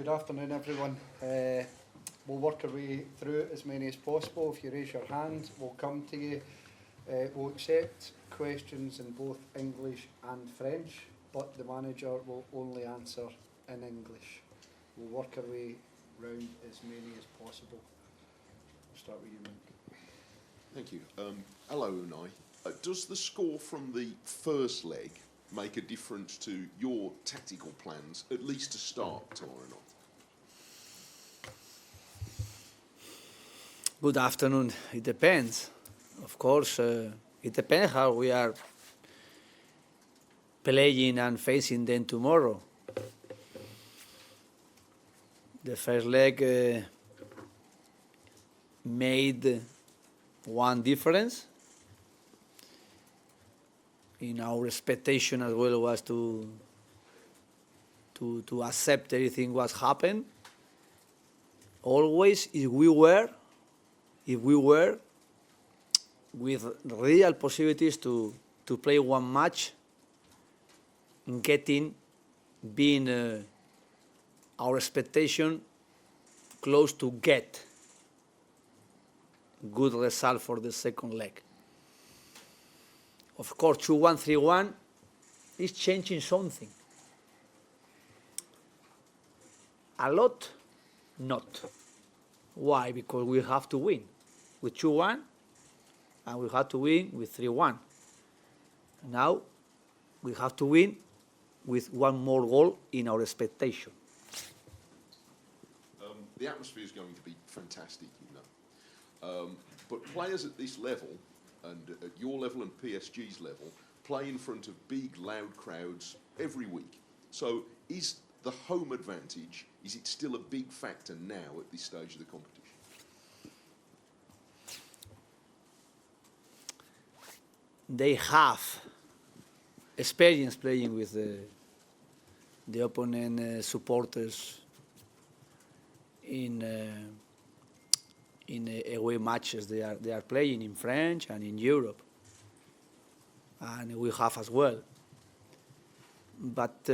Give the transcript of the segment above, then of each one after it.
Good afternoon, everyone. We'll work our way through as many as possible. If you raise your hand, we'll come to you. We'll accept questions in both English and French, but the manager will only answer in English. We'll work our way round as many as possible. We'll start with you, Mike. Thank you. Hello, Unai. Does the score from the first leg make a difference to your tactical plans, at least to start tomorrow night? Good afternoon. It depends. Of course, it depends how we are playing and facing them tomorrow. The first leg made one difference. In our expectation as well was to accept everything what happened. Always, if we were with real possibilities to play one match, being our expectation close to get good result for the second leg. Of course, 2-1, 3-1 is changing something. A lot, not. Why? Because we have to win with 2-1, and we have to win with 3-1. Now, we have to win with one more goal in our expectation. The atmosphere is going to be fantastic, you know. But players at this level, and at your level and PSG's level, play in front of big, loud crowds every week. So is the home advantage, is it still a big factor now at this stage of the competition? They have experience playing with the opponent supporters in away matches they are playing in French and in Europe, and we have as well. But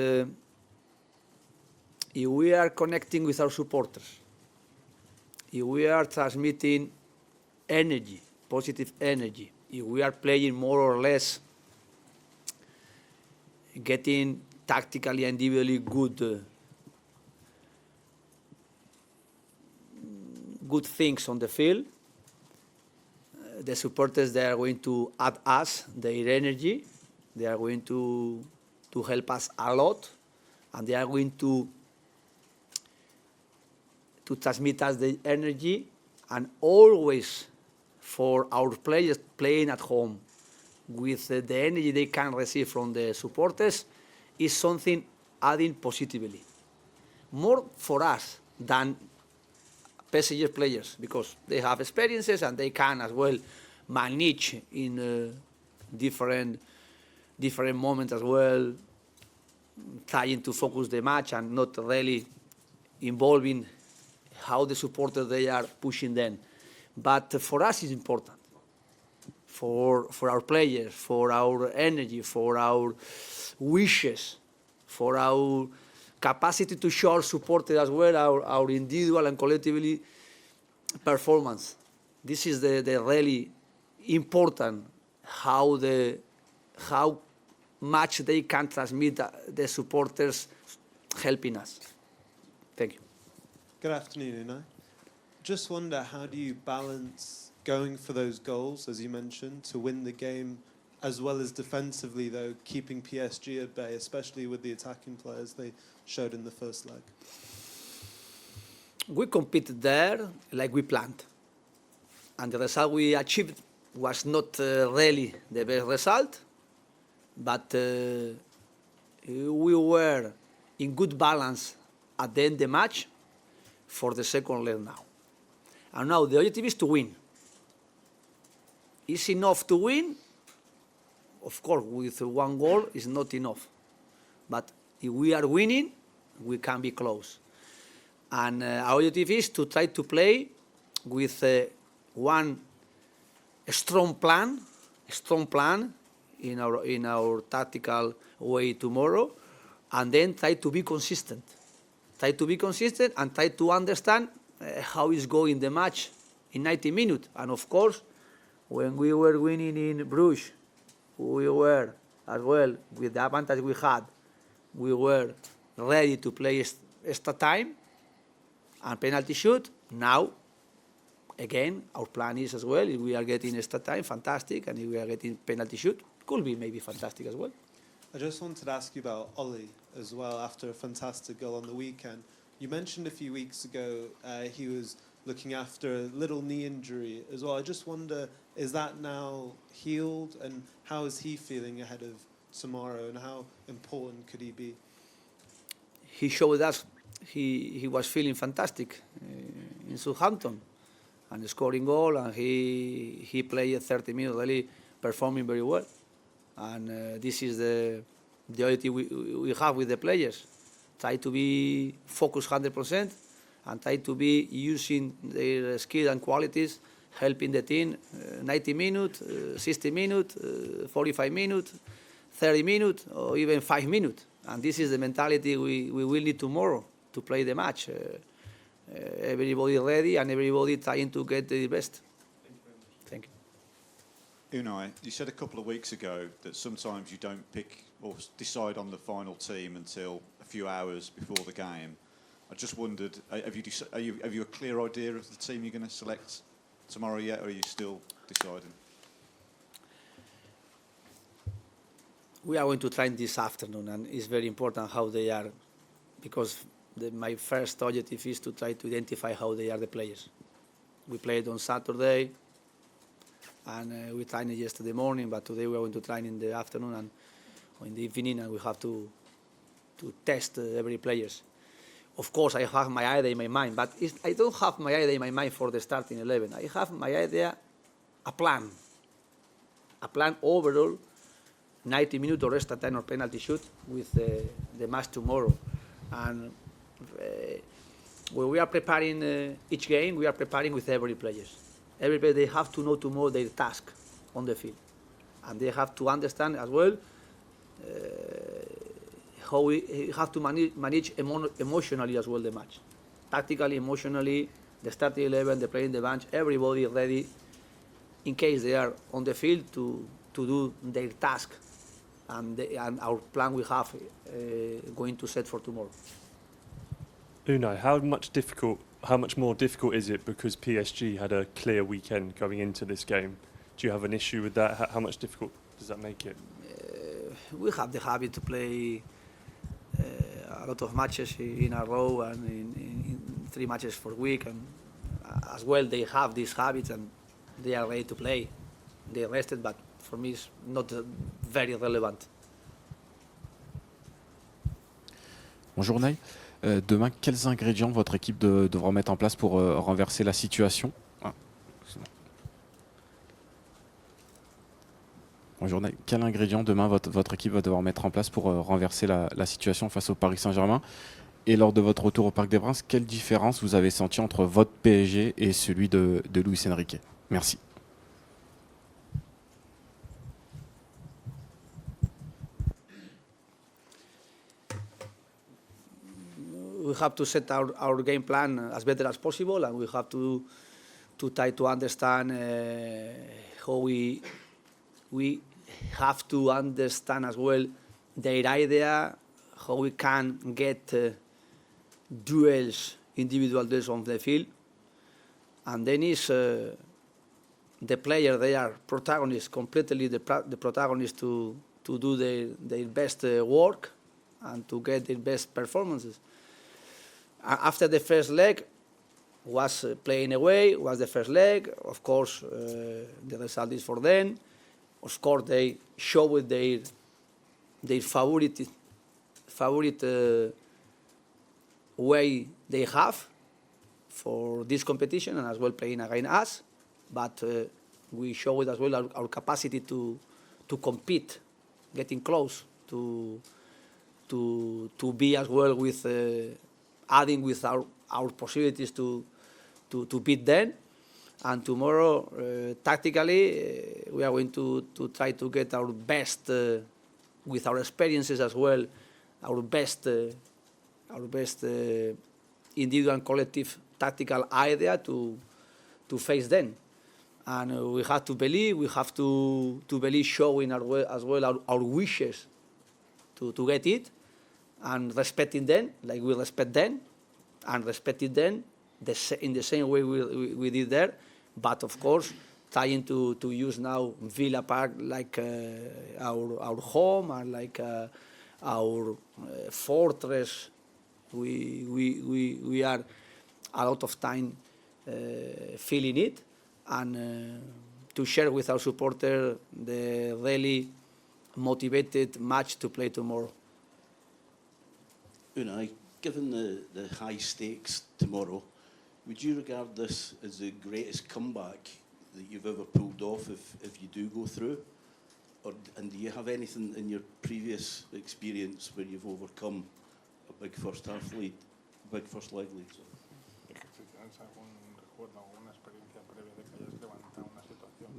if we are connecting with our supporters, if we are transmitting energy, positive energy, if we are playing more or less, getting tactically and individually good things on the field, the supporters, they are going to add us their energy, they are going to help us a lot, and they are going to transmit us the energy. And always for our players playing at home with the energy they can receive from the supporters is something adding positively. More for us than PSG players, because they have experiences and they can as well manage in different moments as well, trying to focus the match and not really involving how the supporters they are pushing them. But for us it's important, for our players, for our energy, for our wishes, for our capacity to show our supporters as well, our individual and collectively performance. This is the really important, how much they can transmit the supporters helping us. Thank you. Good afternoon, Unai. Just wonder, how do you balance going for those goals, as you mentioned, to win the game, as well as defensively, though, keeping PSG at bay, especially with the attacking players they showed in the first leg? We competed there like we planned. And the result we achieved was not really the best result, but we were in good balance at the end of the match for the second leg now. And now the objective is to win. Is enough to win? Of course, with one goal is not enough. But if we are winning, we can be close. And our objective is to try to play with one strong plan in our tactical way tomorrow, and then try to be consistent. try to be consistent, and try to understand how is going the match in 90 minutes. And of course, when we were winning in Bruges, we were as well, with the advantage we had, we were ready to play extra time and penalty shoot. Now, again, our plan is as well, if we are getting extra time, fantastic, and if we are getting penalty shoot, could be maybe fantastic as well. I just wanted to ask you about Ollie as well, after a fantastic goal on the weekend. You mentioned a few weeks ago he was looking after a little knee injury as well. I just wonder, is that now healed, and how is he feeling ahead of tomorrow, and how important could he be? He showed us he was feeling fantastic in Southampton and scoring goal, and he played 30 minutes really performing very well. And this is the duty we have with the players. Try to be focused 100% and try to be using their skills and qualities, helping the team 90 minutes, 60 minutes, 45 minutes, 30 minutes, or even 5 minutes. And this is the mentality we will need tomorrow to play the match. Everybody ready and everybody trying to get the best. Thank you. Unai, you said a couple of weeks ago that sometimes you don't pick or decide on the final team until a few hours before the game. I just wondered, have you a clear idea of the team you're going to select tomorrow yet, or are you still deciding? We are going to train this afternoon, and it's very important how they are, because my first objective is to try to identify how they are, the players. We played on Saturday, and we trained yesterday morning, but today we are going to train in the afternoon and or in the evening, and we have to test every players. Of course, I have my idea in my mind, but I don't have my idea in my mind for the starting 11. I have my idea, a plan overall, 90 minutes or extra time or penalty shoot with the match tomorrow. And when we are preparing each game, we are preparing with every players. Every player, they have to know tomorrow their task on the field. And they have to understand as well how we have to manage emotionally as well the match. Tactically, emotionally, the starting 11, the player in the bench, everybody ready in case they are on the field to do their task. And our plan we have going to set for tomorrow. Unai, how much more difficult is it because PSG had a clear weekend going into this game? Do you have an issue with that? How much difficult does that make it? We have the habit to play a lot of matches in a row and in 3 matches per week, and as well they have these habits and they are ready to play. They rested, but for me it's not very relevant. Bonjour Unai. Demain, quels ingrédients votre équipe devra mettre en place pour renverser la situation? Bonjour Unai. Quels ingrédients demain votre équipe va devoir mettre en place pour renverser la situation face au Paris Saint-Germain? Et lors de votre retour au Parc des Princes, quelle différence vous avez senti entre votre PSG et celui de Luis Enrique? Merci. We have to set our game plan as better as possible, and we have to try to understand how we have to understand as well their idea, how we can get individual duels on the field. And then is the player, they are protagonists, completely the protagonists to do their best work and to get their best performances. After the first leg was playing away, was the first leg. Of course, the result is for them. Of course, they showed their favorite way they have for this competition, and as well playing against us. But we showed as well our capacity to compete, getting close to be as well with. Adding with our possibilities to beat them. And tomorrow, tactically, we are going to try to get our best, with our experiences as well, our best our best individual and collective tactical idea to face them. And we have to believe showing as well our wishes to get it, and respecting them like we respect them, and respecting them in the same way we did there. But of course, trying to use now Villa Park like our home and like our fortress. We are a lot of time feeling it, and to share with our supporter the really motivated match to play tomorrow. Unai, given the high stakes tomorrow, would you regard this as the greatest comeback that you've ever pulled off if you do go through? And do you have anything in your previous experience where you've overcome a big first leg lead? Es que si tienes algún recuerdo, alguna experiencia previa de que hayas levantado una situación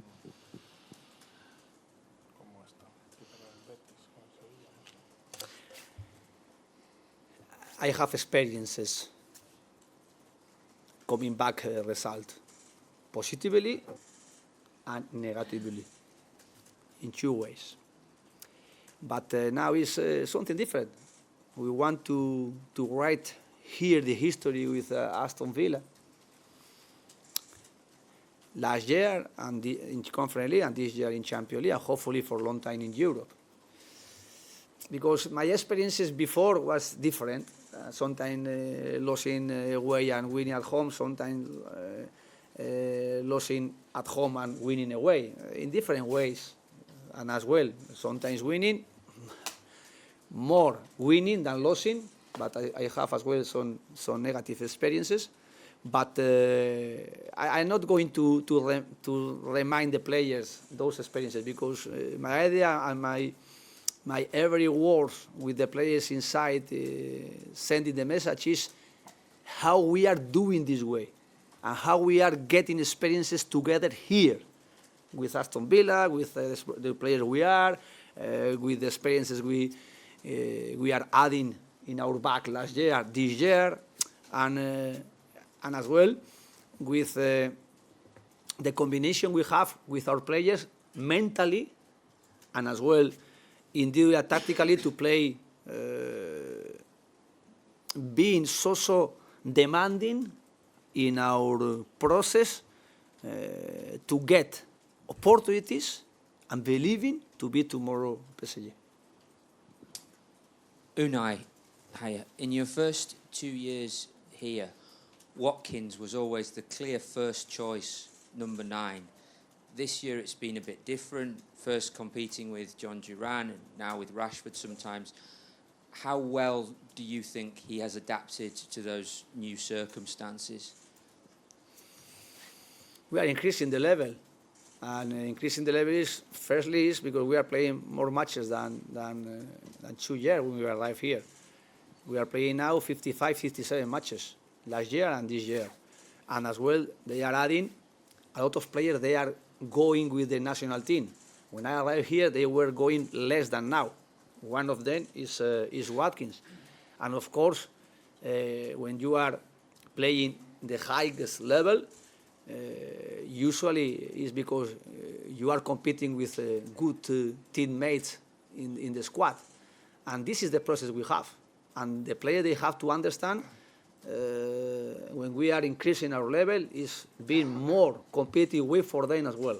como esta, quizá el Betis o el Sevilla, no sé. I have experiences coming back result positively and negatively in two ways. But now is something different. We want to write here the history with Aston Villa. Last year and in Conference League, and this year in Champions League, and hopefully for a long time in Europe. Because my experiences before was different. Sometimes losing away and winning at home, sometimes losing at home and winning away, in different ways. And as well, sometimes winning, more winning than losing, but I have as well some negative experiences. But I'm not going to remind the players those experiences, because my idea and my every word with the players inside, sending the message is how we are doing this way and how we are getting experiences together here with Aston Villa, with the players we are, with the experiences we are adding in our back last year, this year, and as well with the combination we have with our players mentally, and as well individually tactically to play, being so demanding in our process to get opportunities and believing to be tomorrow PSG. Unai, hiya. In your first 2 years here, Watkins was always the clear first choice, number 9. This year it's been a bit different, first competing with John Duran and now with Rashford sometimes. How well do you think he has adapted to those new circumstances? We are increasing the level. And increasing the level is, firstly, is because we are playing more matches than 2 years when we arrived here. We are playing now 55, 57 matches last year and this year. And as well, they are adding a lot of players. They are going with the national team. When I arrived here, they were going less than now. One of them is Watkins. And of course, when you are playing the highest level, usually is because you are competing with good teammates in the squad. And this is the process we have. And the player, they have to understand when we are increasing our level is being more competitive way for them as well.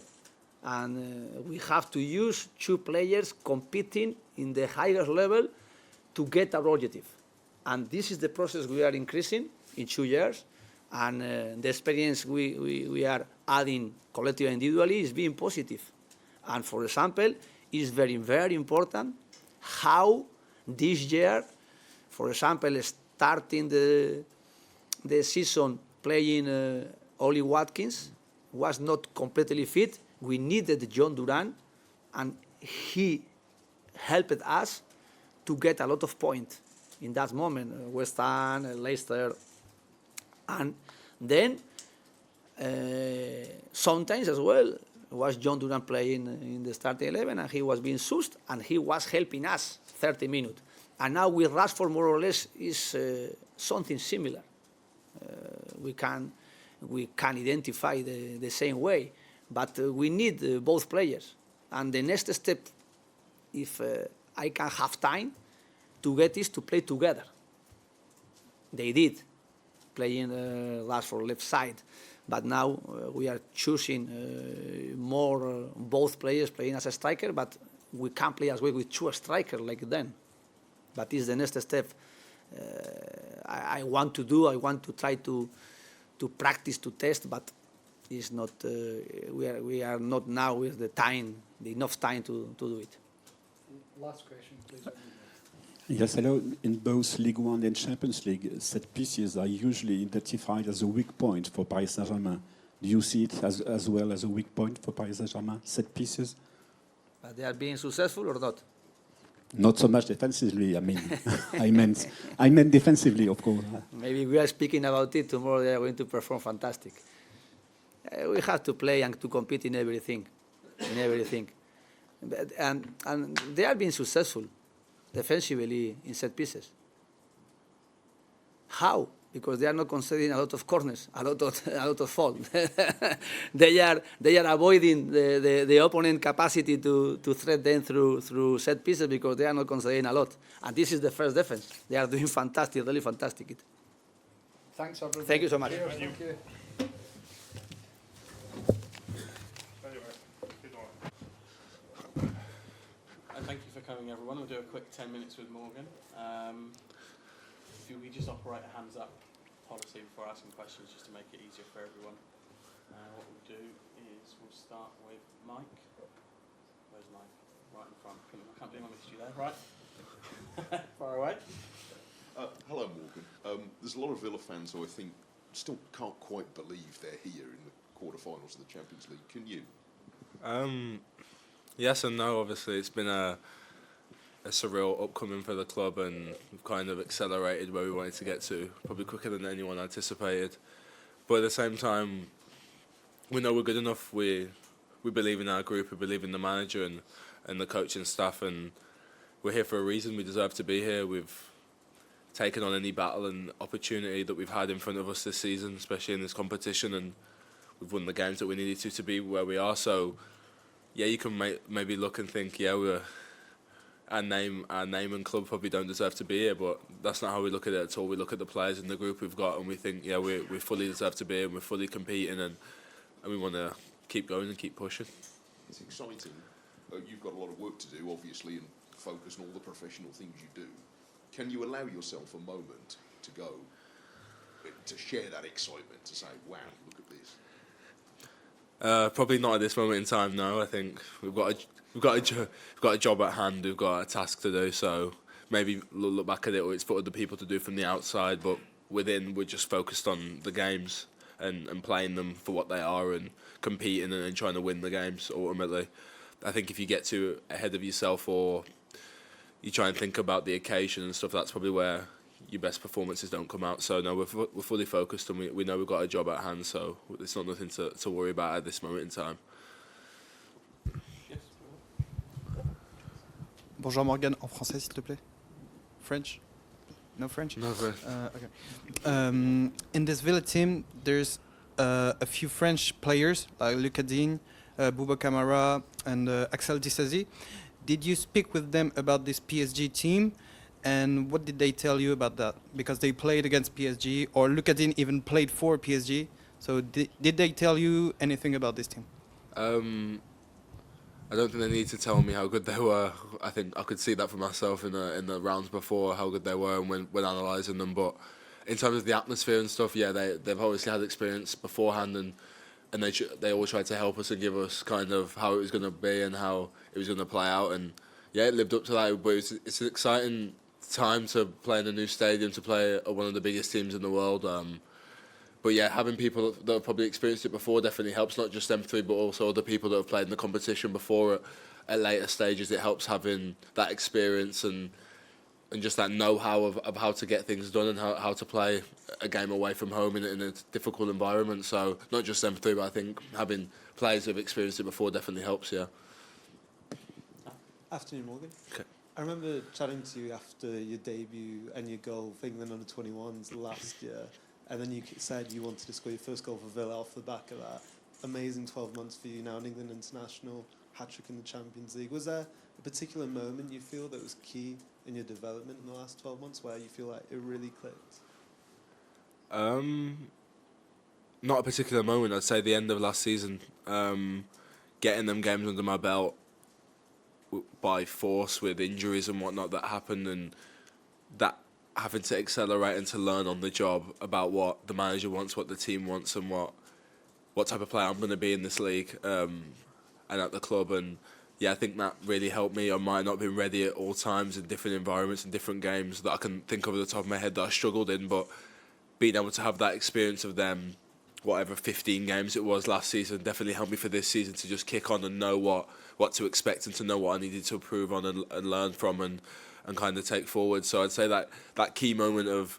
And we have to use 2 players competing in the highest level to get our objective. And this is the process we are increasing in 2 years. And the experience we are adding collectively and individually is being positive. And for example, it's very, very important how this year, for example, starting the season playing Oli Watkins was not completely fit. We needed John Duran, and he helped us to get a lot of points in that moment, West Ham, Leicester. And then sometimes as well was John Duran playing in the starting 11, and he was being sussed, and he was helping us 30 minutes. And now with Rashford, more or less, is something similar. We can identify the same way, but we need both players. And the next step, if I can have time to get is to play together. They did, playing Rashford left side, but now we are choosing more both players playing as a striker, but we can't play as well with two strikers like then. But it's the next step I want to do. I want to try to practice, to test, but it's not. We are not now with the enough time to do it. Last question, please. Yes, hello. In both League One and Champions League, set pieces are usually identified as a weak point for Paris Saint-Germain. Do you see it as well as a weak point for Paris Saint-Germain, set pieces? But they are being successful or not? Not so much defensively. I mean, I meant defensively, of course. Maybe we are speaking about it tomorrow. They are going to perform fantastic. We have to play and to compete in everything, and they are being successful defensively in set pieces. How? Because they are not conceding a lot of corners, a lot of fault. they are avoiding the opponent capacity to threat them through set pieces because they are not conceding a lot. And this is the first defense. They are doing fantastic, really fantastic. Thanks, everybody. Thank you so much. Cheers, thank you. And thank you for coming, everyone. We'll do a quick 10 minutes with Morgan. If we just operate a hands up policy before asking questions, just to make it easier for everyone. What we'll do is we'll start with Mike. Where's Mike? Right in front. I can't believe I missed you there. Right. Far away. Hello, Morgan. There's a lot of Villa fans who I think still can't quite believe they're here in the quarterfinals of the Champions League. Can you? Yes and no. Obviously, it's been a surreal upcoming for the club, and we've kind of accelerated where we wanted to get to, probably quicker than anyone anticipated. But at the same time, we know we're good enough. We believe in our group, we believe in the manager and the coaching staff, and we're here for a reason. We deserve to be here. We've taken on any battle and opportunity that we've had in front of us this season, especially in this competition, and we've won the games that we needed to be where we are. So, yeah, you can maybe look and think, yeah, our name and club probably don't deserve to be here, but that's not how we look at it at all. We look at the players and the group we've got, and we think, yeah, we fully deserve to be here, and we're fully competing, and we want to keep going and keep pushing. It's exciting. You've got a lot of work to do, obviously, and focus on all the professional things you do. Can you allow yourself a moment to go, to share that excitement, to say, wow, look at this? Probably not at this moment in time. No, I think we've got a job at hand. We've got a task to do. So maybe look back at it, or it's for other people to do from the outside. But within, we're just focused on the games and playing them for what they are and competing and trying to win the games. Ultimately, I think if you get too ahead of yourself or you try and think about the occasion and stuff, that's probably where your best performances don't come out. So no, we're fully focused, and we know we've got a job at hand, so it's not nothing to worry about at this moment in time. Bonjour Morgan, en français s'il te plaît. French? No French? No French. Okay. In this Villa team, there's a few French players like Lucas Digne, Bouba Kamara, and Axel Disasi. Did you speak with them about this PSG team? And what did they tell you about that? Because they played against PSG, or Lucas Digne even played for PSG. So did they tell you anything about this team? I don't think they need to tell me how good they were. I think I could see that for myself in the rounds before, how good they were, and when analysing them. But in terms of the atmosphere and stuff, yeah, they've obviously had experience beforehand, and they all tried to help us and give us kind of how it was going to be and how it was going to play out. And yeah, it lived up to that. But it's an exciting time to play in a new stadium, to play at one of the biggest teams in the world. But yeah, having people that have probably experienced it before definitely helps, not just them three, but also other people that have played in the competition before at later stages. It helps having that experience and just that know-how of how to get things done and how to play a game away from home in a difficult environment. So not just them three, but I think having players who have experienced it before definitely helps, yeah. Afternoon, Morgan. Okay. I remember chatting to you after your debut and your goal for England under 21s last year, and then you said you wanted to score your first goal for Villa off the back of that. Amazing 12 months for you now, an England international, hat-trick in the Champions League. Was there a particular moment you feel that was key in your development in the last 12 months where you feel like it really clicked? Not a particular moment. I'd say the end of last season, getting them games under my belt by force with injuries and whatnot that happened, and that having to accelerate and to learn on the job about what the manager wants, what the team wants, and what type of player I'm going to be in this league and at the club. And yeah, I think that really helped me. I might not have been ready at all times in different environments and different games that I can think of at the top of my head that I struggled in, but being able to have that experience of them, whatever 15 games it was last season, definitely helped me for this season to just kick on and know what to expect and to know what I needed to improve on and learn from and kind of take forward. So I'd say that key moment of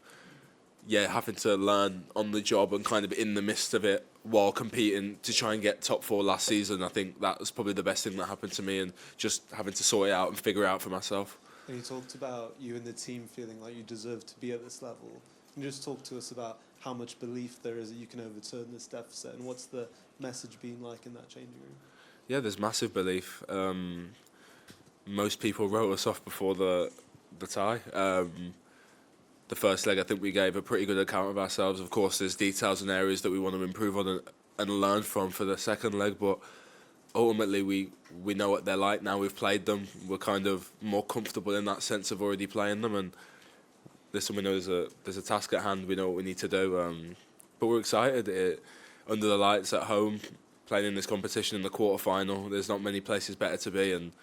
having to learn on the job and kind of in the midst of it while competing to try and get top 4 last season, I think that was probably the best thing that happened to me, and just having to sort it out and figure it out for myself. And you talked about you and the team feeling like you deserve to be at this level. Can you just talk to us about how much belief there is that you can overturn this deficit, and what's the message been like in that changing room? Yeah, there's massive belief. Most people wrote us off before the tie. The first leg, I think we gave a pretty good account of ourselves. Of course, there's details and areas that we want to improve on and learn from for the second leg, but ultimately we know what they're like now. We've played them. We're kind of more comfortable in that sense of already playing them, and listen, we know there's a task at hand. We know what we need to do, but we're excited. Under the lights at home, playing in this competition in the quarter-final, there's not many places better to be, and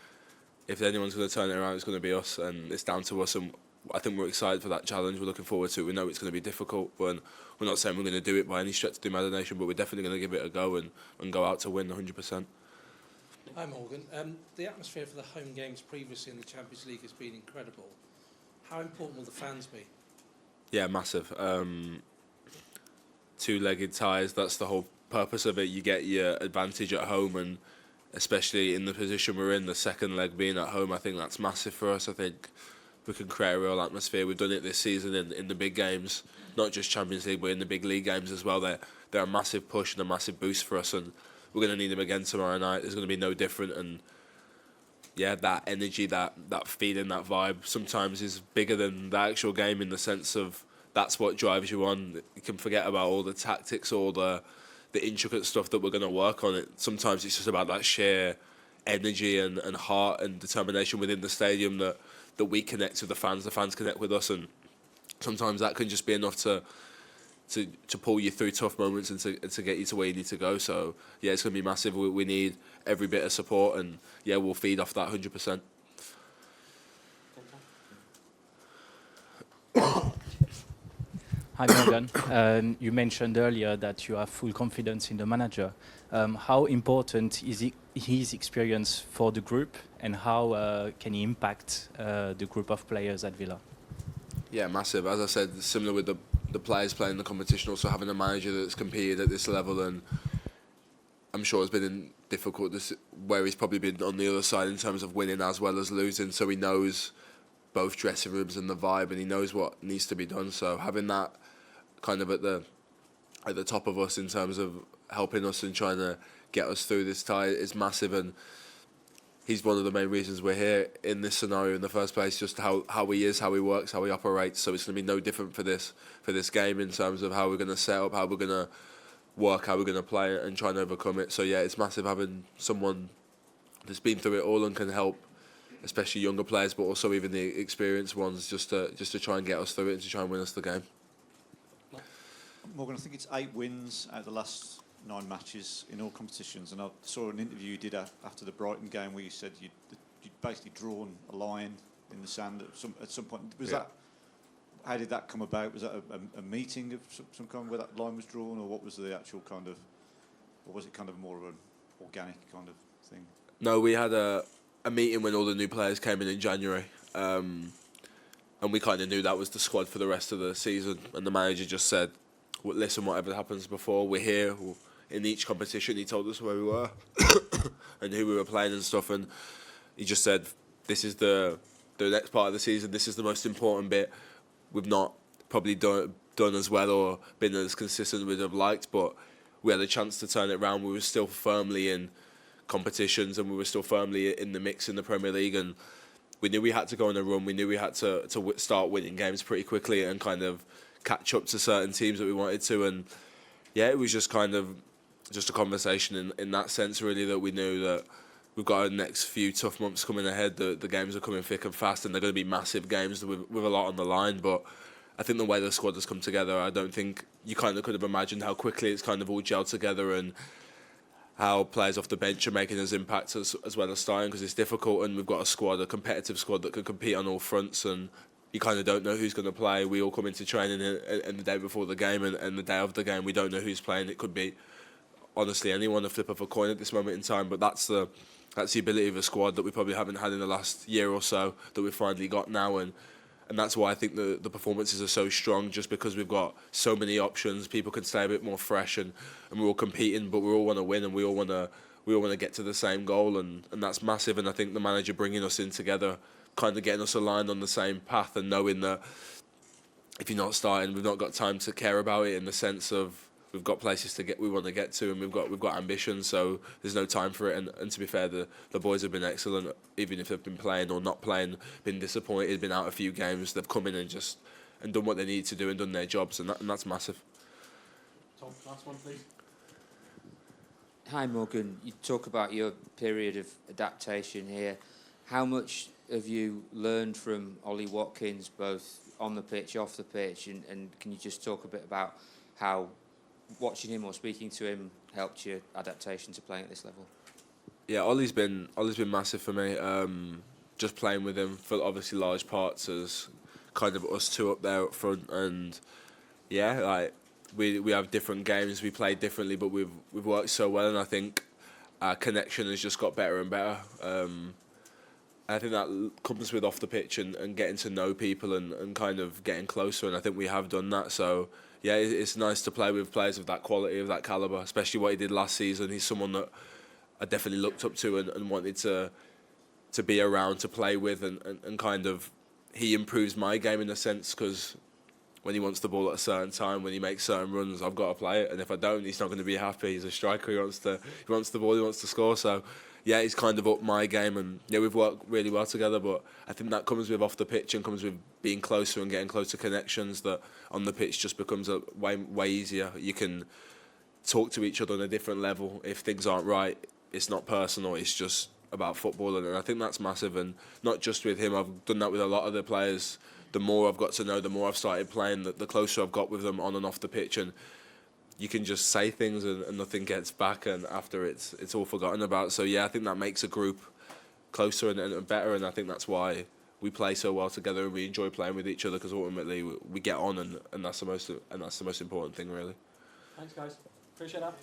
if anyone's going to turn it around, it's going to be us, and it's down to us. And I think we're excited for that challenge. We're looking forward to it. We know it's going to be difficult, but we're not saying we're going to do it by any stretch of the imagination, but we're definitely going to give it a go and go out to win 100%. Hi Morgan. The atmosphere for the home games previously in the Champions League has been incredible. How important will the fans be? Yeah, massive. Two-legged ties, that's the whole purpose of it. You get your advantage at home, and especially in the position we're in, the second leg being at home, I think that's massive for us. I think we can create a real atmosphere. We've done it this season in the big games, not just Champions League, but in the big league games as well. They're a massive push and a massive boost for us, and we're going to need them again tomorrow night. It's going to be no different, and yeah, that energy, that feeling, that vibe sometimes is bigger than the actual game, in the sense of that's what drives you on. You can forget about all the tactics, all the intricate stuff that we're going to work on. Sometimes it's just about that sheer energy and heart and determination within the stadium that we connect with the fans connect with us, and sometimes that can just be enough to pull you through tough moments and to get you to where you need to go. So yeah, it's going to be massive. We need every bit of support, and yeah, we'll feed off that 100%. Hi Morgan. You mentioned earlier that you have full confidence in the manager. How important is his experience for the group, and how can he impact the group of players at Villa? Yeah, massive. As I said, similar with the players playing the competition, also having a manager that's competed at this level, and I'm sure it's been difficult where he's probably been on the other side in terms of winning as well as losing, so he knows both dressing rooms and the vibe, and he knows what needs to be done. So having that kind of at the top of us in terms of helping us and trying to get us through this tie is massive, and he's one of the main reasons we're here in this scenario in the first place, just how he is, how he works, how he operates. So it's going to be no different for this game in terms of how we're going to set up, how we're going to work, how we're going to play it and try and overcome it. So yeah, it's massive having someone that's been through it all and can help, especially younger players, but also even the experienced ones, just to try and get us through it and to try and win us the game. Morgan, I think it's 8 wins out of the last 9 matches in all competitions, and I saw an interview you did after the Brighton game where you said you'd basically drawn a line in the sand at some point. Was that? How did that come about? Was that a meeting of some kind where that line was drawn, or what was the actual kind of, or was it kind of more of an organic kind of thing? No, we had a meeting when all the new players came in January, and we kind of knew that was the squad for the rest of the season, and the manager just said, well, listen, whatever happens before, we're here. In each competition, he told us where we were and who we were playing and stuff, and he just said, this is the the next part of the season, this is the most important bit. We've not probably done as well or been as consistent as we'd have liked, but we had a chance to turn it around. We were still firmly in competitions and we were still firmly in the mix in the Premier League, and we knew we had to go on a run. We knew we had to start winning games pretty quickly and kind of catch up to certain teams that we wanted to. And yeah, it was just kind of just a conversation in that sense, really, that we knew that we've got our next few tough months coming ahead. The games are coming thick and fast, and they're going to be massive games with a lot on the line. But I think the way the squad has come together, I don't think you kind of could have imagined how quickly it's kind of all gelled together, and how players off the bench are making an impact as well as starting, because it's difficult, and we've got a squad, a competitive squad that can compete on all fronts, and you kind of don't know who's going to play. We all come into training and the day before the game and the day of the game, we don't know who's playing. It could be, honestly, anyone, a flip of a coin at this moment in time, but that's the ability of a squad that we probably haven't had in the last year or so that we've finally got now, and that's why I think the performances are so strong, just because we've got so many options. People can stay a bit more fresh, and we're all competing, but we all want to win, and we all want to get to the same goal, and that's massive. And I think the manager bringing us in together, kind of getting us aligned on the same path, and knowing that if you're not starting, we've not got time to care about it, in the sense of we've got places we want to get to, and we've got ambitions, so there's no time for it. And to be fair, the boys have been excellent, even if they've been playing or not playing, been disappointed, been out a few games, they've come in and done what they need to do and done their jobs, and that's massive. Tom, last one, please. Hi Morgan, you talk about your period of adaptation here. How much have you learned from Ollie Watkins, both on the pitch, off the pitch, and can you just talk a bit about how watching him or speaking to him helped your adaptation to playing at this level? Yeah, Ollie's been massive for me. Just playing with him for obviously large parts as kind of us two up there up front, and yeah, like we have different games, we play differently, but we've worked so well, and I think our connection has just got better and better. I think that comes with off the pitch and getting to know people and kind of getting closer, and I think we have done that. So yeah, it's nice to play with players of that quality, of that calibre, especially what he did last season. He's someone that I definitely looked up to and wanted to be around, to play with, and kind of he improves my game in a sense, because when he wants the ball at a certain time, when he makes certain runs, I've got to play it, and if I don't, he's not going to be happy. He's a striker, he wants the ball, he wants to score, so yeah, he's kind of up my game, and yeah, we've worked really well together, but I think that comes with off the pitch and comes with being closer and getting closer connections, that on the pitch just becomes a way easier. You can talk to each other on a different level. If things aren't right, it's not personal, it's just about football, and I think that's massive. And not just with him, I've done that with a lot of the players. The more I've got to know, the more I've started playing, the closer I've got with them on and off the pitch, and you can just say things and nothing gets back, and after it's all forgotten about. So yeah, I think that makes a group closer and better, and I think that's why we play so well together and we enjoy playing with each other, because ultimately we get on, and that's the most important thing, really. Thanks guys, appreciate that.